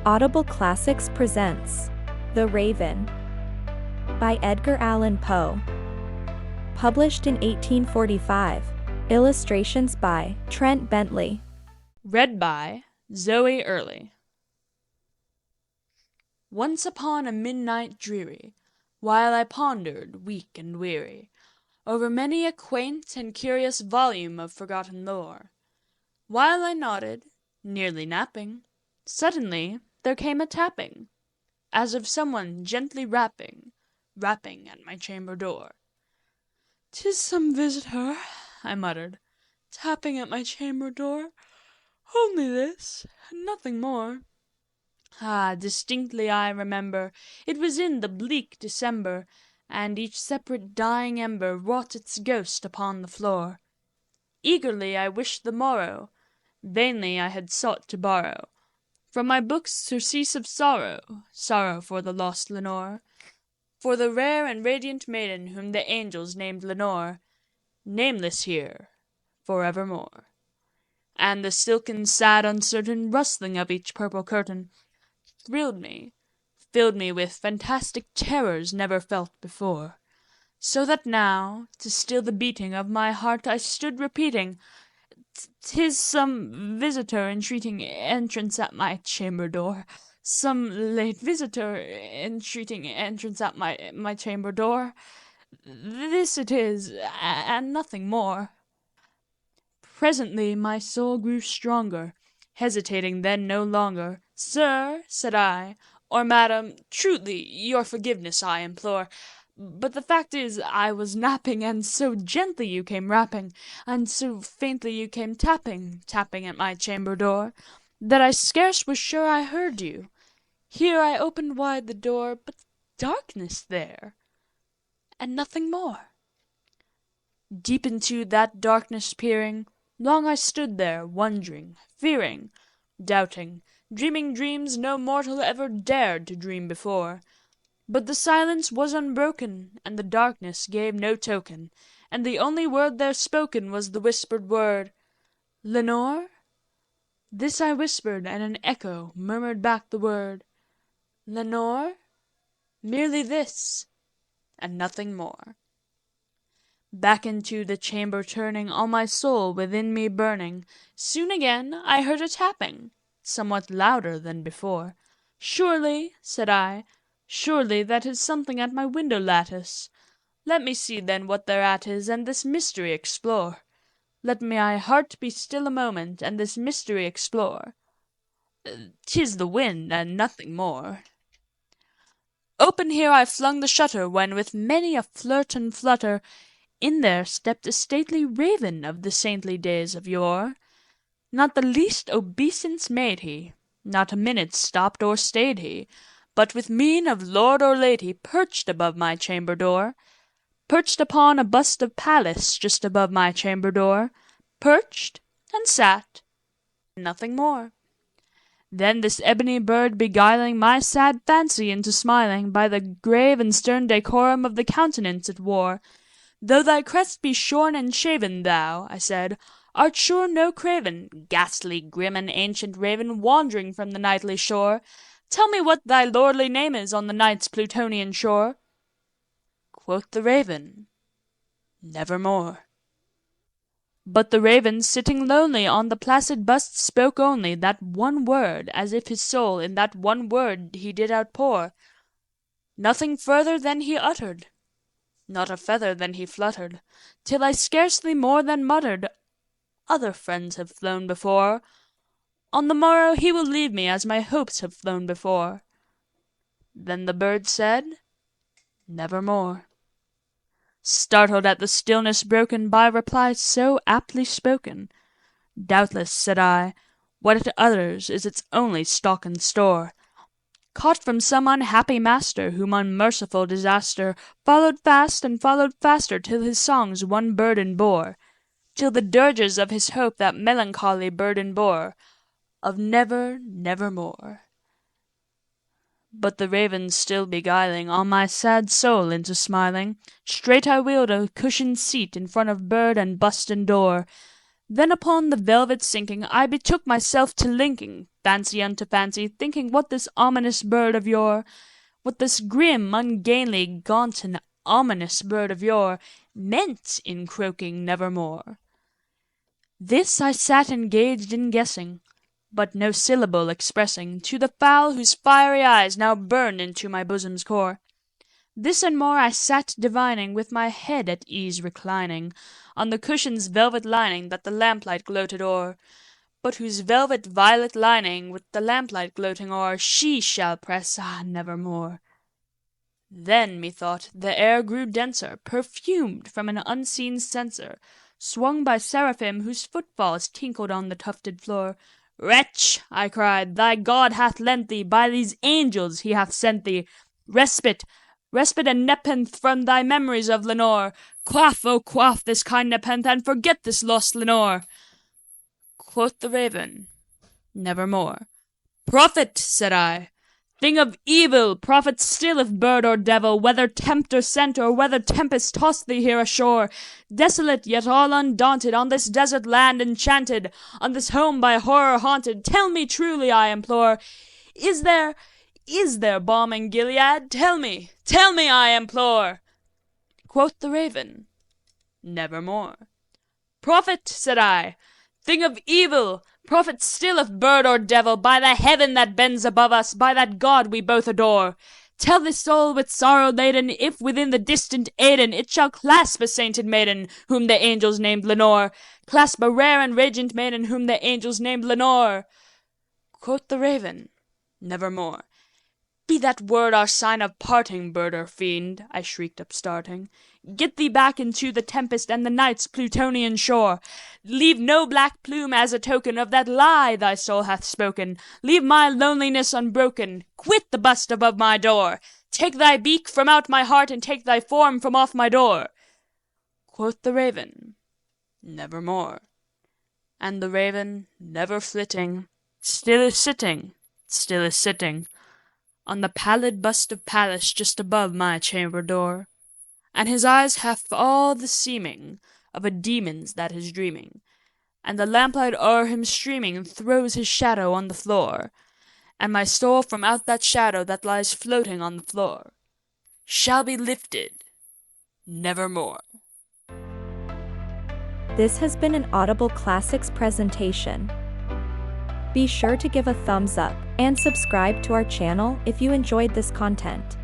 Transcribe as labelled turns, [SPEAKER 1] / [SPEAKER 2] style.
[SPEAKER 1] Audible Classics presents The Raven by Edgar Allan Poe. Published in 1845. Illustrations by Trent Bentley.
[SPEAKER 2] Read by Zoe Early. Once upon a midnight dreary, while I pondered, weak and weary, over many a quaint and curious volume of forgotten lore, while I nodded, nearly napping, suddenly there came a tapping, as of someone gently rapping at my chamber door. "'Tis some visitor," I muttered, "tapping at my chamber door. Only this, and nothing more." Ah, distinctly I remember, it was in the bleak December, and each separate dying ember wrought its ghost upon the floor. Eagerly I wished the morrow, vainly I had sought to borrow from my books surcease of sorrow, sorrow for the lost Lenore, for the rare and radiant maiden whom the angels named Lenore, nameless here forevermore. And the silken, sad, uncertain rustling of each purple curtain thrilled me, filled me with fantastic terrors never felt before, so that now, to still the beating of my heart, I stood repeating, "'Tis some visitor entreating entrance at my chamber door, some late visitor entreating entrance at my chamber door. This it is, and nothing more." Presently my soul grew stronger, hesitating then no longer. "Sir," said I, "or madam, truly your forgiveness I implore. But the fact is, I was napping, and so gently you came rapping, and so faintly you came tapping at my chamber door, that I scarce was sure I heard you. Here I opened wide the door, but darkness there, and nothing more." Deep into that darkness peering, long I stood there, wondering, fearing, doubting, dreaming dreams no mortal ever dared to dream before. But the silence was unbroken, and the darkness gave no token, and the only word there spoken was the whispered word, "Lenore?" This I whispered, and an echo murmured back the word, "Lenore?" Merely this, and nothing more. Back into the chamber turning, all my soul within me burning, soon again I heard a tapping, somewhat louder than before. "Surely," said I, "surely that is something at my window lattice. Let me see then what thereat is, and this mystery explore. Let my heart be still a moment, and this mystery explore. 'Tis the wind, and nothing more." Open here I flung the shutter, when with many a flirt and flutter in there stepped a stately raven of the saintly days of yore. Not the least obeisance made he, not a minute stopped or stayed he, but with mien of lord or lady perched above my chamber door, perched upon a bust of Pallas just above my chamber door, perched and sat, nothing more. Then this ebony bird beguiling my sad fancy into smiling, by the grave and stern decorum of the countenance it wore, "Though thy crest be shorn and shaven, thou," I said, "art sure no craven, ghastly, grim, and ancient raven, wandering from the nightly shore. Tell me what thy lordly name is on the night's Plutonian shore." Quoth the raven, "Nevermore." But the raven, sitting lonely on the placid bust, spoke only that one word, as if his soul in that one word he did outpour. Nothing further then he uttered, not a feather then he fluttered, till I scarcely more than muttered, "Other friends have flown before. On the morrow he will leave me as my hopes have flown before." Then the bird said, "Nevermore." Startled at the stillness broken by reply so aptly spoken, "Doubtless," said I, "what it utters is its only stock and store, caught from some unhappy master, whom unmerciful disaster followed fast and followed faster, till his songs one burden bore, till the dirges of his hope that melancholy burden bore, of never, nevermore." But the raven still beguiling all my sad soul into smiling, straight I wheeled a cushioned seat in front of bird and bust and door, Then upon the velvet sinking, I betook myself to linking fancy unto fancy, thinking what this ominous bird of yore, what this grim, ungainly, gaunt, and ominous bird of yore meant in croaking nevermore. This I sat engaged in guessing, but no syllable expressing to the fowl whose fiery eyes now burned into my bosom's core. This and more I sat divining, with my head at ease reclining on the cushion's velvet lining that the lamplight gloated o'er, but whose velvet violet lining with the lamplight gloating o'er she shall press, nevermore. Then, methought, the air grew denser, perfumed from an unseen censer, swung by seraphim whose footfalls tinkled on the tufted floor. "Wretch," I cried, "thy God hath lent thee, by these angels he hath sent thee, respite and nepenthe from thy memories of Lenore. Quaff, oh quaff this kind nepenthe, and forget this lost Lenore." Quoth the raven, "Nevermore." "Prophet," said I, "thing of evil, prophet still if bird or devil, whether tempter sent or whether tempest tossed thee here ashore, desolate yet all undaunted, on this desert land enchanted, on this home by horror haunted, tell me truly, I implore, is there balm in Gilead? Tell me, I implore." Quoth the raven, "Nevermore." "Prophet," said I, "thing of evil, prophet still if bird or devil, by the heaven that bends above us, by that God we both adore, tell this soul with sorrow laden, if within the distant Aidenn it shall clasp a sainted maiden, whom the angels named Lenore, clasp a rare and radiant maiden, whom the angels named Lenore." Quoth the raven, "Nevermore." "Be that word our sign of parting, bird or fiend," I shrieked upstarting. "Get thee back into the tempest and the night's Plutonian shore. Leave no black plume as a token of that lie thy soul hath spoken. Leave my loneliness unbroken. Quit the bust above my door. Take thy beak from out my heart, and take thy form from off my door." Quoth the raven, "Nevermore." And the raven, never flitting, still is sitting on the pallid bust of Pallas just above my chamber door, and his eyes hath all the seeming of a demon's that is dreaming, and the lamplight o'er him streaming throws his shadow on the floor, and my soul from out that shadow that lies floating on the floor shall be lifted nevermore.
[SPEAKER 1] This has been an Audible Classics presentation. Be sure to give a thumbs up and subscribe to our channel if you enjoyed this content.